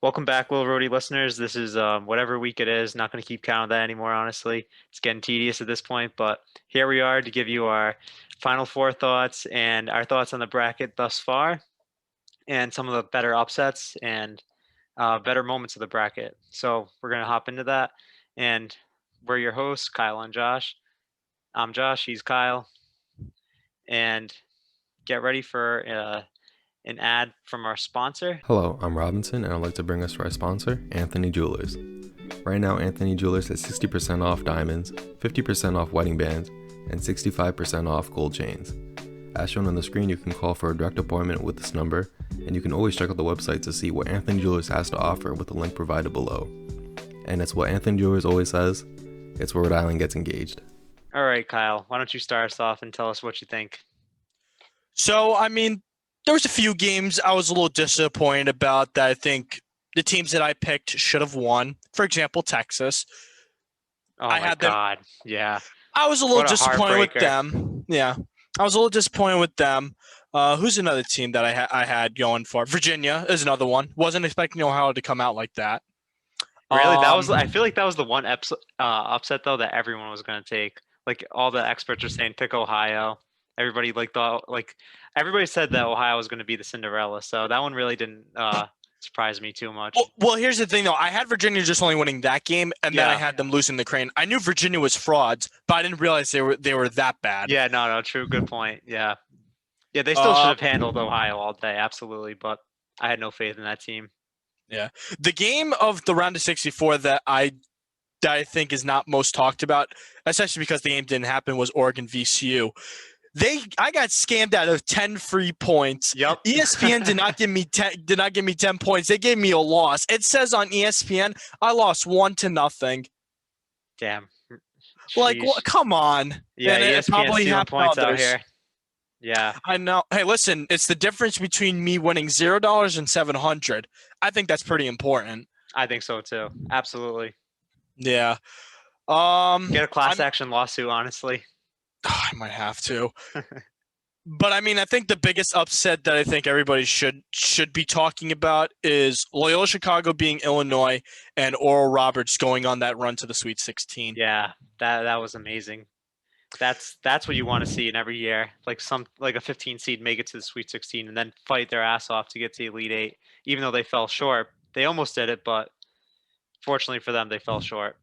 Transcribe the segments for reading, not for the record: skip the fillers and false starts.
Welcome back, Little Rhody listeners. This is whatever week it is. Not going to keep count of that anymore, honestly. It's getting tedious at this point, but here we are to give you our Final Four thoughts and our thoughts on the bracket thus far, and some of the better upsets and better moments of the bracket. So we're going to hop into that, and we're your hosts, Kyle and Josh. I'm Josh. He's Kyle, and get ready for an ad from our sponsor. Hello, I'm Robinson, and I'd like to bring us to our sponsor, Anthony Jewelers. Right now, Anthony Jewelers has 60% off diamonds, 50% off wedding bands, and 65% off gold chains. As shown on the screen, you can call for a direct appointment with this number, and you can always check out the website to see what Anthony Jewelers has to offer with the link provided below. And it's what Anthony Jewelers always says, it's where Rhode Island gets engaged. All right, Kyle, why don't you start us off and tell us what you think? There was a few games I was a little disappointed about that I think the teams that I picked should have won. For example, Texas. Oh I my had them. God. Yeah. I was a little What a disappointed with heartbreaker. them. Yeah, I was a little disappointed with them. Who's another team that I had going for? Virginia is another one. Wasn't expecting Ohio to come out like that. Really? I feel like that was the one upset though that everyone was going to take. Like all the experts are saying pick Ohio. Everybody everybody said that Ohio was going to be the Cinderella. So that one really didn't surprise me too much. Well, here's the thing though. I had Virginia just only winning that game, and then I had them losing the Crane. I knew Virginia was frauds, but I didn't realize they were that bad. Yeah, no, true, good point. Yeah. Yeah, they still should have handled Ohio all day, absolutely, but I had no faith in that team. Yeah. The game of the round of 64 that I think is not most talked about, especially because the game didn't happen, was Oregon VCU. I got scammed out of 10 free points. Yep. ESPN did not give me 10 points. They gave me a loss. It says on ESPN I lost 1-0. Damn. Like, come on. Yeah, and ESPN probably stealing points out others. here. Yeah. I know. Hey, listen, it's the difference between me winning $0 and $700. I think that's pretty important. I think so too. Absolutely. Yeah. Get a class action lawsuit, honestly. I might have to. But I mean, I think the biggest upset that I think everybody should be talking about is Loyola Chicago being Illinois and Oral Roberts going on that run to the Sweet 16. Yeah, that was amazing. That's what you want to see in every year. Like a 15 seed make it to the Sweet 16 and then fight their ass off to get to the Elite Eight. Even though they fell short, they almost did it, but fortunately for them, they fell short.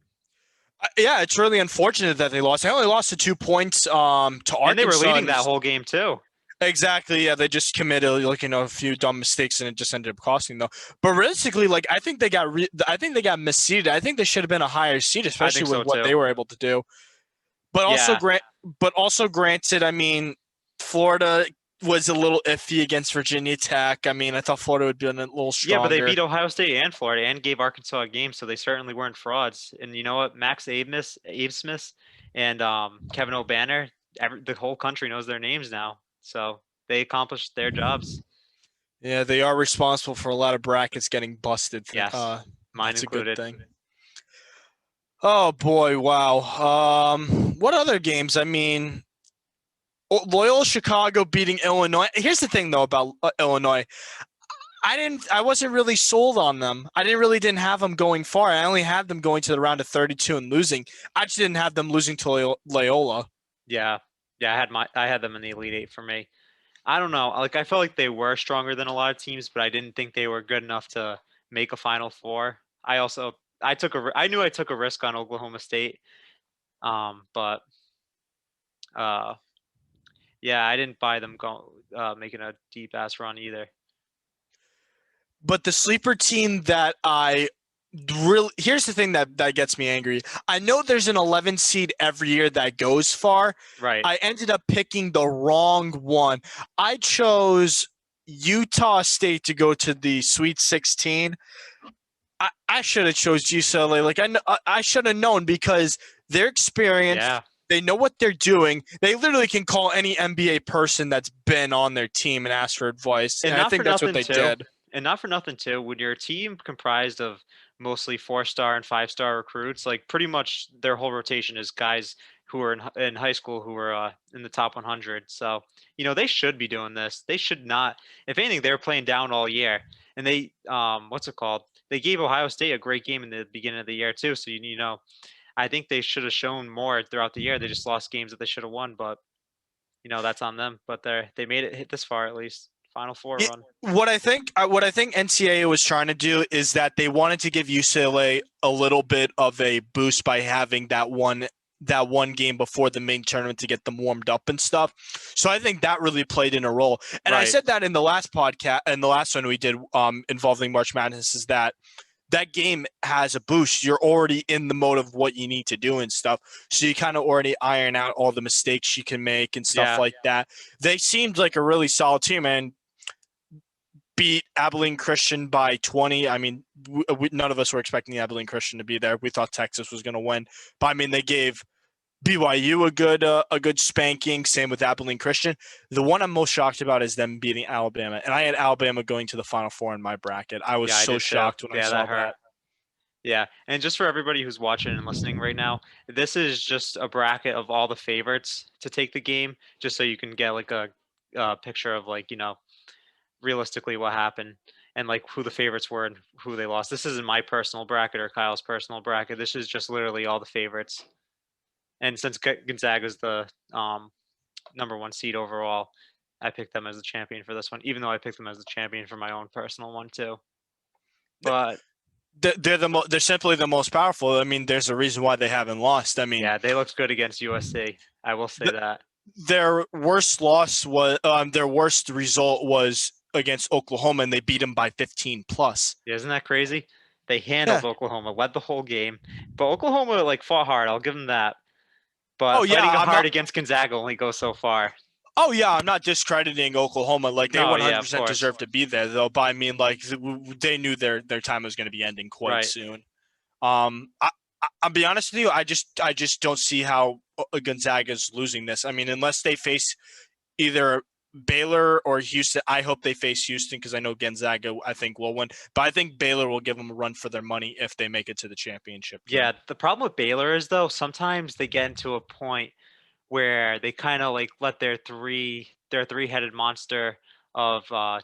Yeah, it's really unfortunate that they lost. They only lost to 2 points to Arkansas. And they were leading that whole game too. Exactly. Yeah, they just committed a few dumb mistakes and it just ended up costing them. But realistically, I think they got misseeded. I think they should have been a higher seed, especially with what they were able to do. But also granted, I mean, Florida was a little iffy against Virginia Tech. I mean, I thought Florida would be a little stronger. Yeah, but they beat Ohio State and Florida and gave Arkansas a game, so they certainly weren't frauds. And you know what? Max Abesmith and Kevin O'Banner, the whole country knows their names now. So they accomplished their jobs. Yeah, they are responsible for a lot of brackets getting busted. Yes, mine included. A good thing. Oh boy, wow. What other games? I mean, Loyola Chicago beating Illinois. Here's the thing though about Illinois. I wasn't really sold on them. I didn't have them going far. I only had them going to the round of 32 and losing. I just didn't have them losing to Loyola. Yeah. I had them in the Elite Eight for me. I don't know. Like I felt like they were stronger than a lot of teams, but I didn't think they were good enough to make a Final Four. I knew I took a risk on Oklahoma State, but yeah, I didn't buy them making a deep ass run either. But the sleeper team that here's the thing that gets me angry. I know there's an 11 seed every year that goes far. Right. I ended up picking the wrong one. I chose Utah State to go to the Sweet 16. I should have chose UCLA. Like I should have known because they're experienced. Yeah. They know what they're doing. They literally can call any NBA person that's been on their team and ask for advice. And I think that's what they did. And not for nothing too, when your team comprised of mostly 4-star and 5-star recruits, like pretty much their whole rotation is guys who are in high school who were in the top 100. So, they should be doing this. They should not. If anything, they were playing down all year. And they, what's it called? they gave Ohio State a great game in the beginning of the year too. So I think they should have shown more throughout the year. They just lost games that they should have won, but that's on them. But they made it hit this far at least. Final four Yeah, run. what I think NCAA was trying to do is that they wanted to give UCLA a little bit of a boost by having that one game before the main tournament to get them warmed up and stuff. So I think that really played in a role. And I Right. said that in the last podcast, and the last one we did involving March Madness, is that game has a boost. You're already in the mode of what you need to do and stuff. So you kind of already iron out all the mistakes you can make and stuff Yeah. like that. They seemed like a really solid team and beat Abilene Christian by 20. I mean, none of us were expecting Abilene Christian to be there. We thought Texas was going to win. But I mean, they gave BYU a good spanking. Same with Abilene Christian. The one I'm most shocked about is them beating Alabama, and I had Alabama going to the Final Four in my bracket. I was Yeah, I so did too. shocked when I Yeah, saw that hurt. that. Yeah, and just for everybody who's watching and listening right now, this is just a bracket of all the favorites to take the game, just so you can get like a picture of like realistically what happened and like who the favorites were and who they lost. This isn't my personal bracket or Kyle's personal bracket. This is just literally all the favorites. And since Gonzaga's the number one seed overall, I picked them as the champion for this one, even though I picked them as the champion for my own personal one too. But They're simply the most powerful. I mean, there's a reason why they haven't lost. I mean, yeah, they looked good against USC. I will say that. their worst result was against Oklahoma, and they beat them by 15 plus. Yeah, isn't that crazy? They handled Yeah. Oklahoma, led the whole game, but Oklahoma like fought hard. I'll give them that. But Oh yeah, fighting I'm hard not. against Gonzaga only goes so far. Oh yeah, I'm not discrediting Oklahoma. Like they No, yeah, of 100% course. deserve to be there, though. But I mean, like they knew their time was going to be ending quite Right. soon. I'll be honest with you. I just don't see how Gonzaga's losing this. I mean, unless they face either Baylor or Houston. I hope they face Houston because I know Gonzaga, I think, will win. But I think Baylor will give them a run for their money if they make it to the championship game. Yeah, the problem with Baylor is though sometimes they get into a point where they kind of like let their three-headed monster of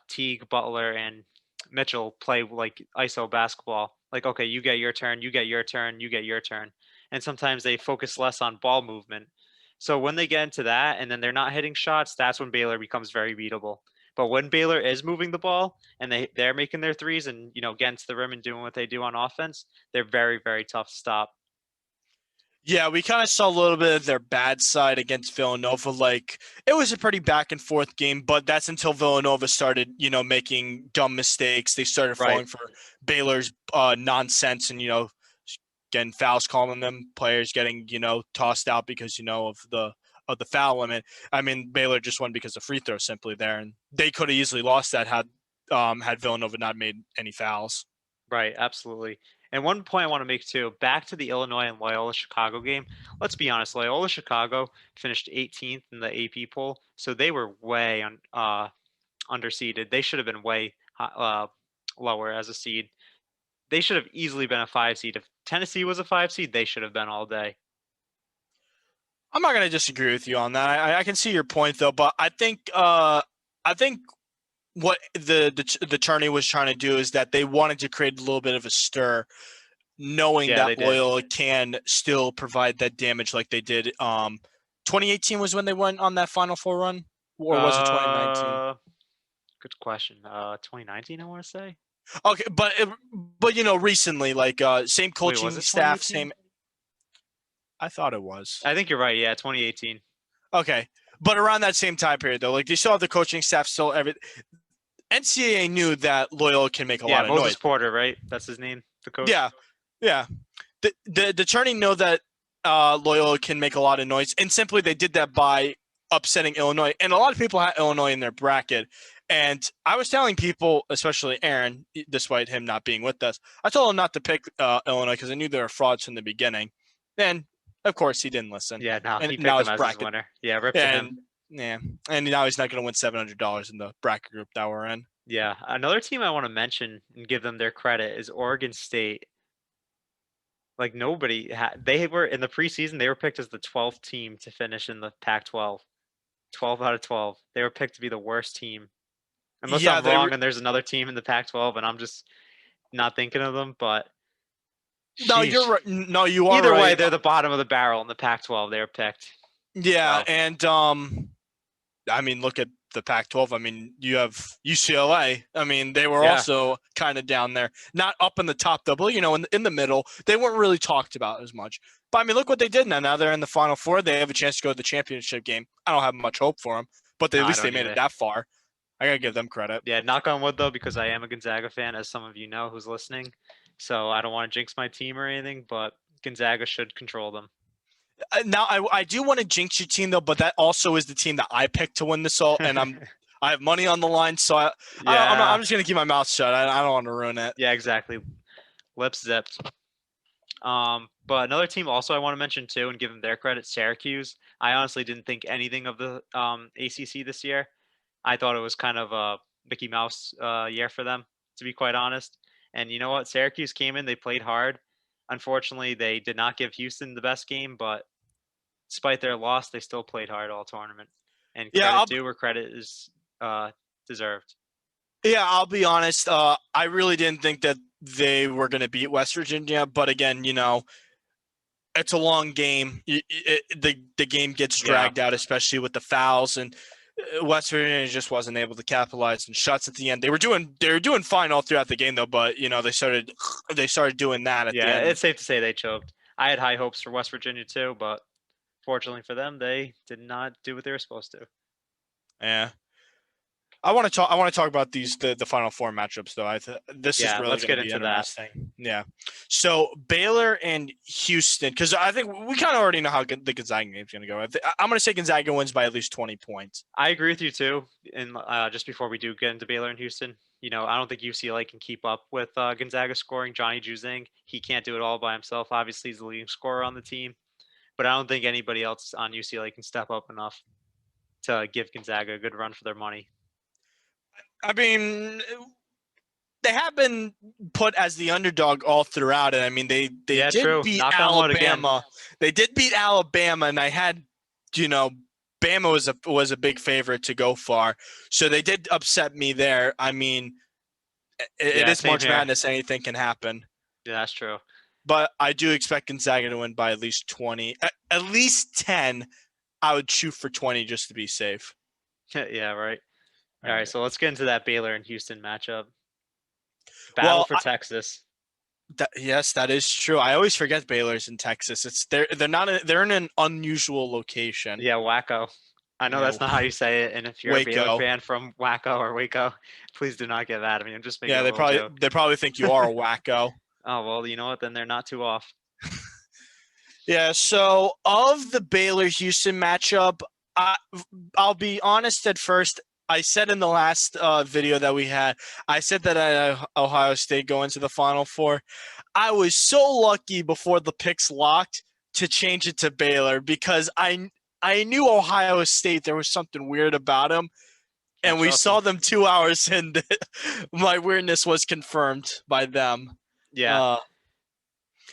Teague, Butler, and Mitchell play like ISO basketball. Like, okay, you get your turn, you get your turn, you get your turn. And sometimes they focus less on ball movement. So when they get into that and then they're not hitting shots, that's when Baylor becomes very beatable. But when Baylor is moving the ball and they're making their threes and getting to the rim and doing what they do on offense, they're very, very tough to stop. Yeah, we kind of saw a little bit of their bad side against Villanova. Like it was a pretty back and forth game, but that's until Villanova started, making dumb mistakes. They started falling Right. for Baylor's nonsense and getting fouls, calling them players getting tossed out because of the foul limit. I mean, Baylor just won because of free throws simply there, and they could have easily lost that had Villanova not made any fouls. Right, absolutely. And one point I want to make too, back to the Illinois and Loyola Chicago game. Let's be honest, Loyola Chicago finished 18th in the AP poll, so they were way underseeded. They should have been way lower as a seed. They should have easily been a 5 seed. If Tennessee was a 5 seed, they should have been all day. I'm not going to disagree with you on that. I can see your point though, but I think what the tourney was trying to do is that they wanted to create a little bit of a stir, knowing Yeah, they that did. Loyola can still provide that damage like they did. 2018 was when they went on that Final Four run, or was it 2019? Good question. 2019, I want to say. Okay, but recently, like same Wait, was coaching it staff, 2018? same. I thought it was. I think you're right. Yeah, 2018. Okay, but around that same time period though, like they still have the coaching staff, still everything. NCAA knew that Loyola can make a lot of Moses noise. Porter, right? That's his name, the coach. Yeah. The tourney know that Loyola can make a lot of noise, and simply they did that by upsetting Illinois. And a lot of people had Illinois in their bracket. And I was telling people, especially Aaron, despite him not being with us, I told him not to pick Illinois because I knew they were frauds from the beginning. And of course, he didn't listen. Yeah, no, and he picked now them his as bracket, his winner. Yeah, rip to him. Yeah, and now he's not going to win $700 in the bracket group that we're in. Yeah, another team I want to mention and give them their credit is Oregon State. Like they were in the preseason, they were picked as the 12th team to finish in the Pac-12. 12 out of 12. They were picked to be the worst team. Unless Yeah, I'm wrong and there's another team in the Pac-12 and I'm just not thinking of them, but No, you're sheesh. right. No, you are Either way, right. they're the bottom of the barrel in the Pac-12. They were picked. Yeah, So and I mean, look at the Pac-12. I mean, you have UCLA. I mean, they were yeah, also kind of down there, not up in the top double, in the middle. They weren't really talked about as much. But I mean, look what they did now. Now they're in the Final Four. They have a chance to go to the championship game. I don't have much hope for them, but no, at I least they don't made it either. that far. I gotta give them credit. Yeah, knock on wood though, because I am a Gonzaga fan, as some of you know who's listening. So I don't want to jinx my team or anything, but Gonzaga should control them. Now I do want to jinx your team though, but that also is the team that I picked to win this all, and I have money on the line, so Yeah, I'm just gonna keep my mouth shut. I don't want to ruin it. yeah, exactly. Lips zipped. But another team also I want to mention too, and give them their credit, Syracuse. I honestly didn't think anything of the ACC this year. I thought it was kind of a Mickey Mouse year for them, to be quite honest. And you know what? Syracuse came in, they played hard. Unfortunately, they did not give Houston the best game, but despite their loss, they still played hard all tournament. And Yeah, credit due where credit is deserved. I'll be honest. I really didn't think that they were going to beat West Virginia, but again, it's a long game. The game gets Yeah, dragged out, especially with the fouls, and West Virginia just wasn't able to capitalize on shots at the end. They were doing fine all throughout the game though, but they started doing that at the yeah, end. it's safe to say they choked. I had high hopes for West Virginia too, but fortunately for them, they did not do what they were supposed to. Yeah. I want to talk about the Final Four matchups though. This is Yeah, really let's going to get be into that. interesting. Yeah. So Baylor and Houston, because I think we kind of already know how the Gonzaga game is going to go. I'm going to say Gonzaga wins by at least 20 points. I agree with you too. And just before we do get into Baylor and Houston, I don't think UCLA can keep up with Gonzaga scoring. Johnny Juzang, he can't do it all by himself. Obviously, he's the leading scorer on the team, but I don't think anybody else on UCLA can step up enough to give Gonzaga a good run for their money. I mean, they have been put as the underdog all throughout, and I mean they Yeah, did true. beat Knock on wood again. Alabama. They did beat Alabama, and I had, Bama was a big favorite to go far, so they did upset me there. I mean, it Yeah, is same March here. Madness; anything can happen. Yeah, that's true. But I do expect Gonzaga to win by at least 20, at least 10. I would shoot for 20 just to be safe. Yeah, right. All All right, right. so let's get into that Baylor and Houston matchup. Battle Well, for Texas. yes, that is true. I always forget Baylor's in Texas. They're in an unusual location. Yeah, Wacko. I know Yeah, that's not how you say it, and if you're a Baylor Waco. fan from Wacko or Waco, please do not get mad at me. I'm just making Yeah, a they little probably joke. they probably think you are a wacko. Oh well, you know what? Then they're not too off. Yeah. So of the Baylor Houston matchup, I'll be honest. At first, I said in the last video that we had, I said that I had Ohio State go into the Final Four. I was so lucky before the picks locked to change it to Baylor because I knew Ohio State, there was something weird about them, Can't and we trust them. saw them 2 hours in. My weirdness was confirmed by them. Yeah, Uh,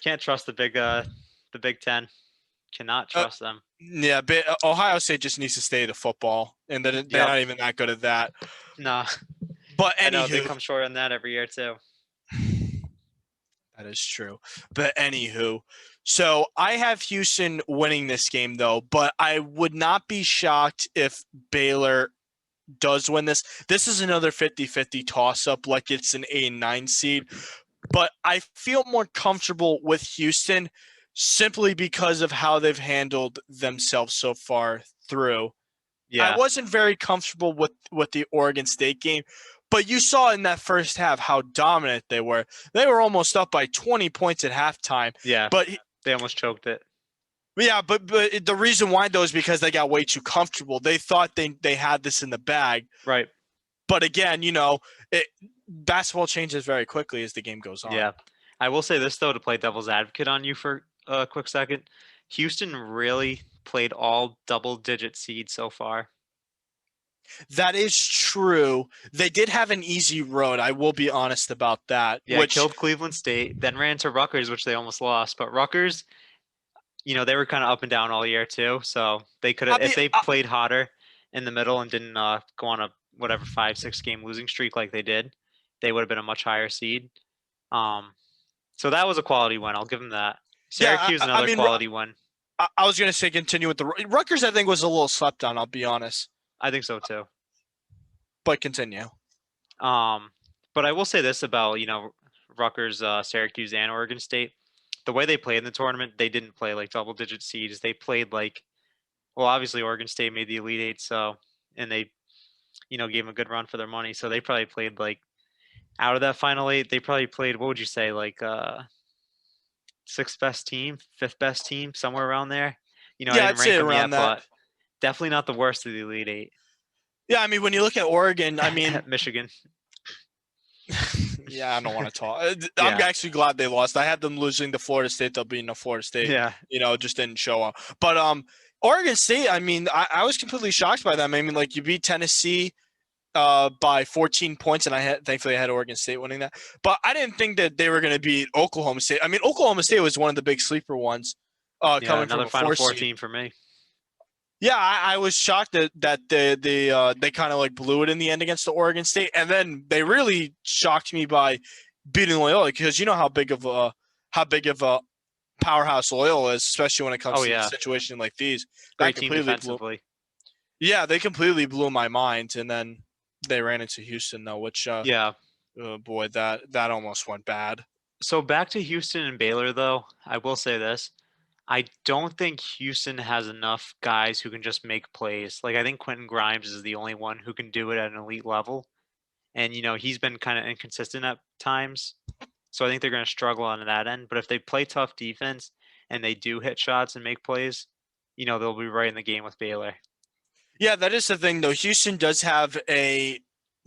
can't trust the Big Ten. Cannot uh, trust them. yeah, Ohio State just needs to stay to football, and they're Yep. not even that good at that. Nah, But I know they anywho, come short on that every year too. that is true. But anywho, so I have Houston winning this game though, but I would not be shocked if Baylor does win this. This is another 50-50 toss-up, like it's an 8 and 9 seed. But I feel more comfortable with Houston simply because of how they've handled themselves so far through. Yeah, I wasn't very comfortable with the Oregon State game, but you saw in that first half how dominant they were. They were almost up by 20 points at halftime. yeah. But They almost choked it. yeah, but the reason why though is because they got way too comfortable. They thought they had this in the bag. Right. But again, basketball changes very quickly as the game goes on. Yeah. I will say this though, to play devil's advocate on you for a quick second. Houston really played all double-digit seeds so far. That is true. They did have an easy road. I will be honest about that. Yeah, Which killed Cleveland State, then ran to Rutgers, which they almost lost. But Rutgers, they were kind of up and down all year too. So they could have, if they played hotter in the middle and didn't go on a whatever 5-6 game losing streak like they did, they would have been a much higher seed. So that was a quality win. I'll give them that. Yeah, Syracuse, I another mean, quality win. I was gonna say continue with the Rutgers. I think was a little slept on. I'll be honest, I think so too. but continue. Um, but I will say this about Rutgers, Syracuse, and Oregon State. The way they played in the tournament, they didn't play like double-digit seeds. They played like, well, obviously Oregon State made the Elite Eight, so and they gave them a good run for their money. So they probably played like out of that final eight, they probably played, what would you say, like sixth best team, fifth best team, somewhere around there. I Yeah, didn't I'd say rank them around yet, that. but definitely not the worst of the Elite Eight. Yeah, I mean, when you look at Oregon, I mean, Michigan. yeah, I don't want to talk. I'm Yeah. actually glad they lost. I had them losing to Florida State. They'll be in Florida State. Yeah. Just didn't show up. But Oregon State, I mean, I was completely shocked by them. I mean, like you beat Tennessee by 14 points, and thankfully I had Oregon State winning that. But I didn't think that they were going to beat Oklahoma State. I mean, Oklahoma State was one of the big sleeper ones Yeah, coming from another a Final 4 Four seed. team for me. Yeah, I was shocked that they kind of like blew it in the end against the Oregon State, and then they really shocked me by beating Loyola because you know how big of a powerhouse Loyola is, especially when it comes Oh to a yeah, situation like these. That great team completely blew. defensively. Yeah, they completely blew my mind, and then they ran into Houston though, which Yeah. oh boy, that almost went bad. So back to Houston and Baylor, though, I will say this. I don't think Houston has enough guys who can just make plays. Like, I think Quentin Grimes is the only one who can do it at an elite level. And, he's been kind of inconsistent at times. So I think they're going to struggle on that end. But if they play tough defense and they do hit shots and make plays, they'll be right in the game with Baylor. Yeah, that is the thing though. Houston does have a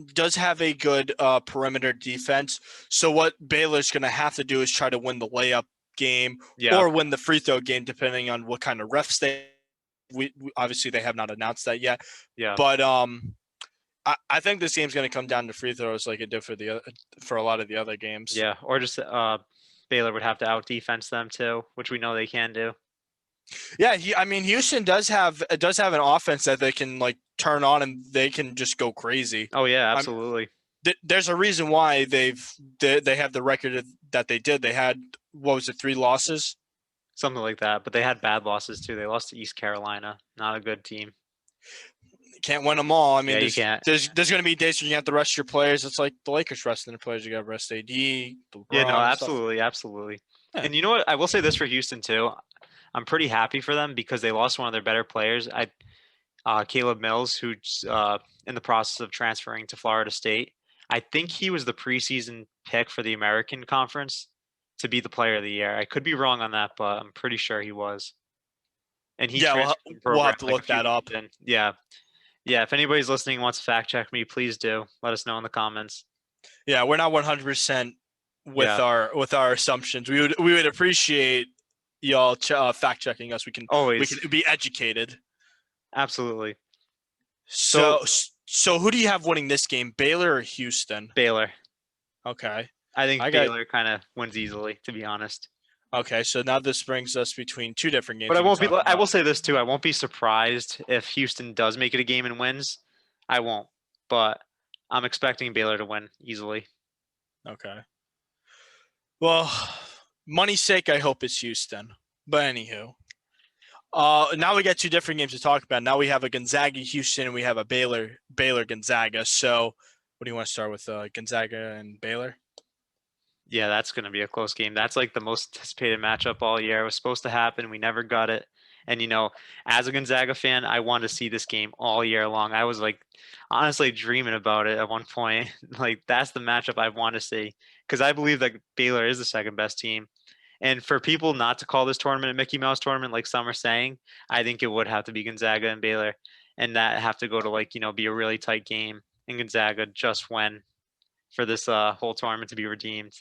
good perimeter defense. So what Baylor's going to have to do is try to win the layup game Yeah. or win the free throw game, depending on what kind of refs they. We obviously they have not announced that yet. Yeah. But I think this game's going to come down to free throws, like it did for a lot of the other games. Yeah, or just Baylor would have to out defense them too, which we know they can do. Yeah, I mean Houston does have an offense that they can like turn on and they can just go crazy. Oh yeah, absolutely. There's a reason why they have the record that they did. They had, what was it, 3 losses? Something like that. But they had bad losses too. They lost to East Carolina. Not a good team. Can't win them all. I mean, Yeah, you can't. There's going to be days where you have to rest your players. It's like the Lakers resting their players. You got to rest AD. Yeah, LeBron, no, stuff. absolutely, absolutely. Yeah. And you know what? I will say this for Houston too. I'm pretty happy for them because they lost one of their better players. Caleb Mills, who's in the process of transferring to Florida State. I think he was the preseason pick for the American Conference to be the player of the year. I could be wrong on that, but I'm pretty sure he was. And he Yeah, we'll have to like look that up. Yeah. Yeah, if anybody's listening and wants to fact check me, please do. Let us know in the comments. Yeah, we're not 100% with our assumptions. We would appreciate y'all fact checking us. We can be educated. Absolutely. So who do you have winning this game, Baylor or Houston? Baylor. Okay. I think Baylor kind of wins easily, to be honest. Okay, so now this brings us between 2 different games. But I will say this too. I won't be surprised if Houston does make it a game and wins. I won't. But I'm expecting Baylor to win easily. Okay. Well, money's sake, I hope it's Houston. But anywho. Now we got 2 different games to talk about. Now we have a Gonzaga Houston and we have a Baylor Gonzaga. So what do you want to start with, Gonzaga and Baylor? Yeah, that's going to be a close game. That's like the most anticipated matchup all year. It was supposed to happen. We never got it. And, as a Gonzaga fan, I wanted to see this game all year long. I was like honestly dreaming about it at one point. Like, that's the matchup I want to see because I believe that Baylor is the second best team. And for people not to call this tournament a Mickey Mouse tournament, like some are saying, I think it would have to be Gonzaga and Baylor. And that have to go to be a really tight game. And Gonzaga just win for this whole tournament to be redeemed.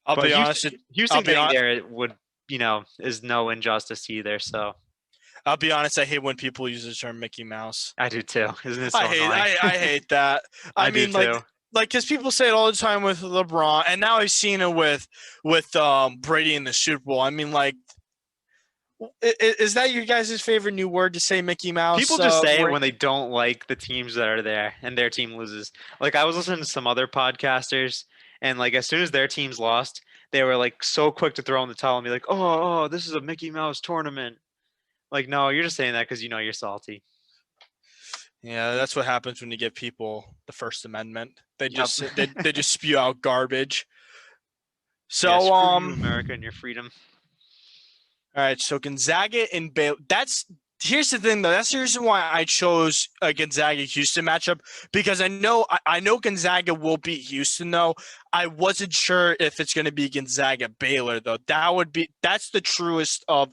I'll be honest. Houston getting there would, is no injustice either. So I'll be honest. I hate when people use the term Mickey Mouse. I do too. Isn't it so annoying? I hate that. I mean, do too. Like, because people say it all the time with LeBron, and now I've seen it with Brady in the Super Bowl. I mean, like, is that your guys' favorite new word to say, Mickey Mouse? People just say it when they don't like the teams that are there and their team loses. Like, I was listening to some other podcasters, And like as soon as their teams lost, they were like so quick to throw in the towel and be like, "Oh, this is a Mickey Mouse tournament." Like, no, you're just saying that because you know you're salty. Yeah, that's what happens when you give people the First Amendment. They Yep. just they just spew out garbage. Yeah, So screw you, America, and your freedom. all right, so Gonzaga and Baylor. Here's the thing though. That's the reason why I chose a Gonzaga Houston matchup, because I know Gonzaga will beat Houston though. I wasn't sure if it's going to be Gonzaga Baylor though. That's the truest of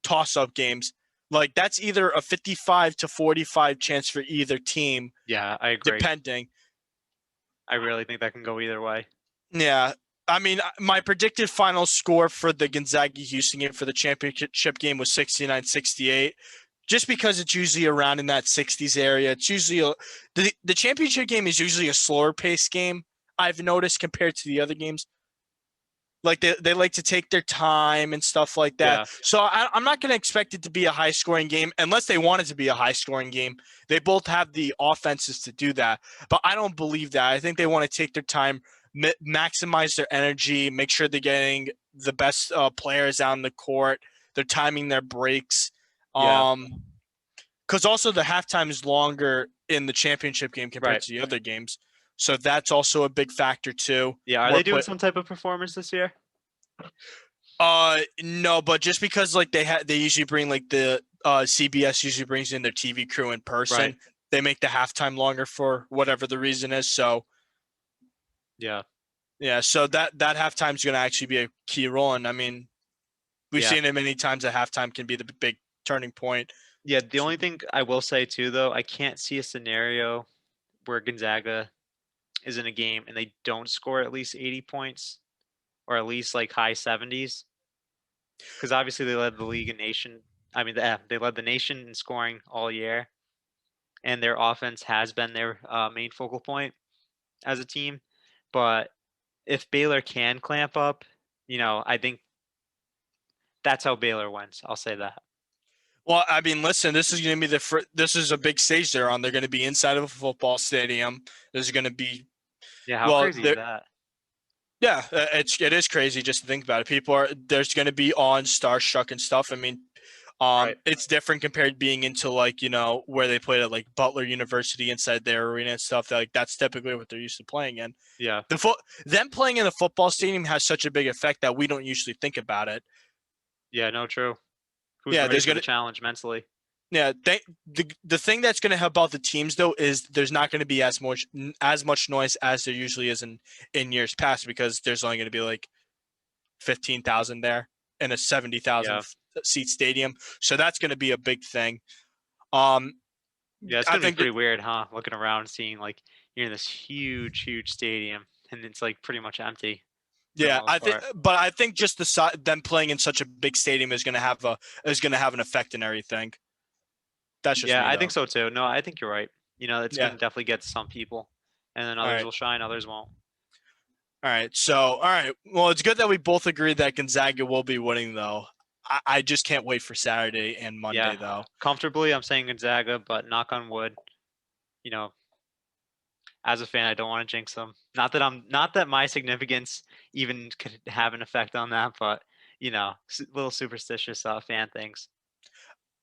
toss up games. Like that's either a 55 to 45 chance for either team, Yeah, I agree. depending. I really think that can go either way. Yeah. I mean, my predicted final score for the Gonzaga Houston game for the championship game was 69-68. Just because it's usually around in that 60s area. It's usually the championship game is usually a slower paced game, I've noticed, compared to the other games. Like they like to take their time and stuff like that. Yeah, So I'm not going to expect it to be a high scoring game unless they want it to be a high scoring game. They both have the offenses to do that, but I don't believe that. I think they want to take their time, maximize their energy, make sure they're getting the best players out on the court. They're timing their breaks. yeah, Because also the halftime is longer in the championship game compared right. to the other games. So that's also a big factor too. Yeah, are More they doing play. some type of performance this year? No, but just because like they usually bring like the CBS usually brings in their TV crew in person. Right. They make the halftime longer for whatever the reason is. So Yeah, yeah, so that halftime is going to actually be a key role. And I mean, we've yeah, seen it many times that halftime can be the big turning point. yeah. The only thing I will say too, though, I can't see a scenario where Gonzaga is in a game and they don't score at least 80 points or at least like high 70s. Because obviously they led the league in nation. I mean, they led the nation in scoring all year, and their offense has been their main focal point as a team. But if Baylor can clamp up, I think that's how Baylor wins. I'll say that. Well, I mean, listen, this is going to be this is a big stage they're on. They're going to be inside of a football stadium. There's going to be Yeah, how well, crazy is that? yeah, it is crazy just to think about it. There's going to be awe and starstruck and stuff. I mean, Right. it's different compared to being into like where they played at like Butler University inside their arena and stuff. That's typically what they're used to playing in. Yeah. Them playing in a football stadium has such a big effect that we don't usually think about it. Yeah. No. True. Who's Yeah, ready there's for the gonna challenge mentally? yeah. The thing that's gonna help out the teams though is there's not gonna be as much noise as there usually is in years past, because there's only gonna be like 15,000 there in a 70,000 Yeah. seat stadium. So that's going to be a big thing. Um, Yeah. It's I gonna be think pretty weird, huh? Looking around, seeing like you're in this huge, huge stadium, and it's like pretty much empty for the yeah, most part. but I think just them playing in such a big stadium is going to have an effect in everything. That's just Yeah, me I though. think so too. No, I think you're right. It's Yeah. gonna definitely get some people, and then All others right. will shine, others won't. All right. So, all right. Well, it's good that we both agree that Gonzaga will be winning, though. I just can't wait for Saturday and Monday, Yeah, though. comfortably, I'm saying Gonzaga, but knock on wood, you know, as a fan, I don't want to jinx them. Not that my significance even could have an effect on that, but little superstitious fan things.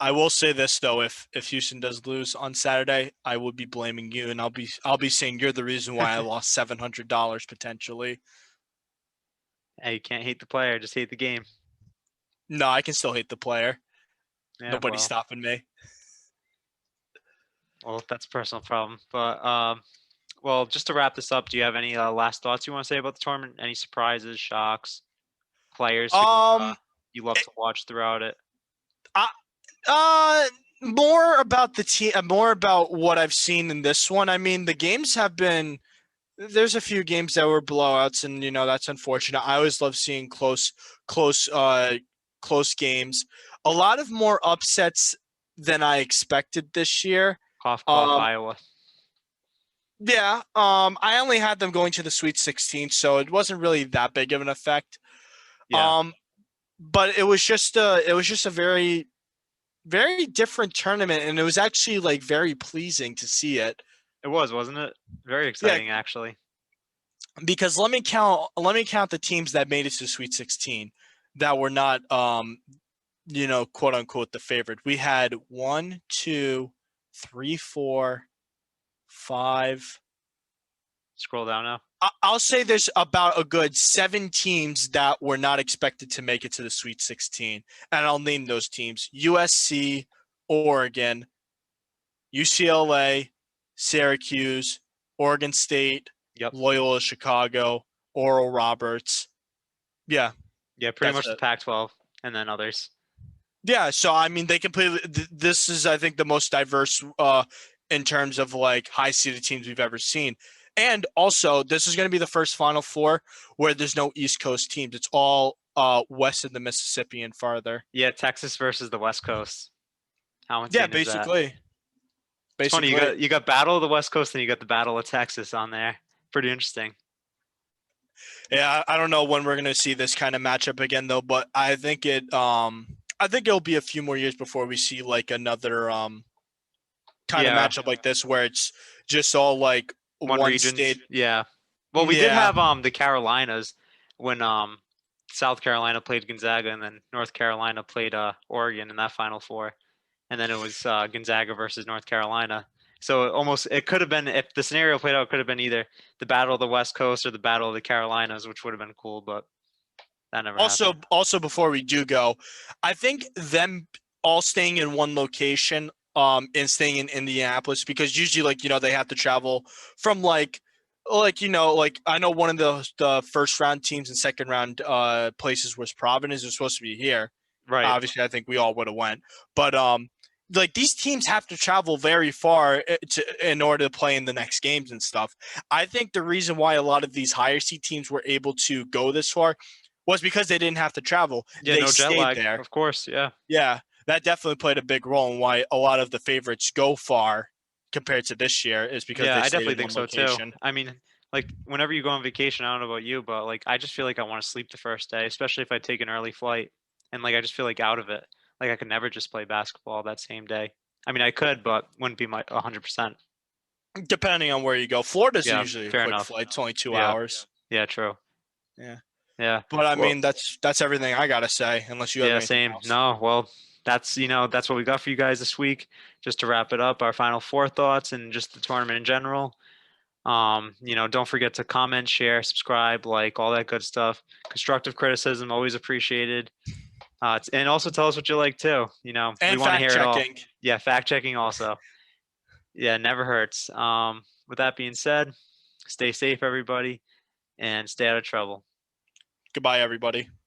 I will say this though: if Houston does lose on Saturday, I will be blaming you, and I'll be saying you're the reason why I lost $700 potentially. Hey, you can't hate the player, just hate the game. No, I can still hate the player. Yeah, Nobody's stopping me. well, that's a personal problem. But well, just to wrap this up, do you have any last thoughts you want to say about the tournament? Any surprises, shocks, players who you love to watch throughout it? More about the team, more about what I've seen in this one. I mean, the games have been. There's a few games that were blowouts, and that's unfortunate. I always love seeing close, close games. A lot of more upsets than I expected this year. Cough, cough, Um, Iowa. yeah. I only had them going to the Sweet 16, so it wasn't really that big of an effect. Yeah, But it was just a very very different tournament, and it was actually like very pleasing to see it. it was, wasn't it? Very Yeah, exciting, actually. because let me count the teams that made it to Sweet 16 that were not quote unquote the favorite. We had one, two, three, four, five. Scroll down now. I'll say there's about a good 7 teams that were not expected to make it to the Sweet 16, and I'll name those teams: USC, Oregon, UCLA, Syracuse, Oregon State, Yep. Loyola Chicago, Oral Roberts. Yeah, Yeah, pretty that's much the it. Pac-12 and then others. Yeah, so I mean, they completely. This is, I think, the most diverse in terms of like high seeded teams we've ever seen. And also, this is going to be the first Final Four where there's no East Coast teams. It's all west of the Mississippi and farther. Yeah, Texas versus the West Coast. How Yeah, insane is that? basically, It's funny. You basically. got Battle of the West Coast and you got the Battle of Texas on there. Pretty interesting. Yeah, I don't know when we're going to see this kind of matchup again, though. But I think it'll be a few more years before we see like another kind of Yeah, matchup like this where it's just all like one one regions. state. Yeah. Well, we did Yeah. have the Carolinas when South Carolina played Gonzaga and then North Carolina played Oregon in that Final Four, and then it was Gonzaga versus North Carolina. So it could have been, if the scenario played out, it could have been either the Battle of the West Coast or the Battle of the Carolinas, which would have been cool, but that never Also, happened. also before we do go, I think them all staying in one location, and staying in Indianapolis, because usually, like, they have to travel from like I know one of the first round teams and second round places was Providence. They're supposed to be here. Right. Obviously, I think we all would have went, but like these teams have to travel very far in order to play in the next games and stuff. I think the reason why a lot of these higher seed teams were able to go this far was because they didn't have to travel. Yeah, They no jet stayed lag, there. of course. Yeah. Yeah, that definitely played a big role in why a lot of the favorites go far compared to this year, is because Yeah, they I stayed definitely in think one so too. location. I mean, like whenever you go on vacation, I don't know about you, but like I just feel like I want to sleep the first day, especially if I take an early flight. And like I just feel like out of it. Like I could never just play basketball that same day. I mean, I could, but wouldn't be my 100%. Depending on where you go, Florida's Yeah, usually a fair quick enough. flight. It's only two Yeah. hours. Yeah, true. Yeah, Yeah. but I Well, mean that's everything I gotta say. Unless you have yeah, anything same. else. No, well, that's what we got for you guys this week. Just to wrap it up, our final four thoughts and just the tournament in general. Don't forget to comment, share, subscribe, like all that good stuff. Constructive criticism always appreciated. And also tell us what you like too. We And want to fact hear it all. checking. Yeah, fact checking also. Yeah, never hurts. With that being said, stay safe, everybody, and stay out of trouble. Goodbye, everybody.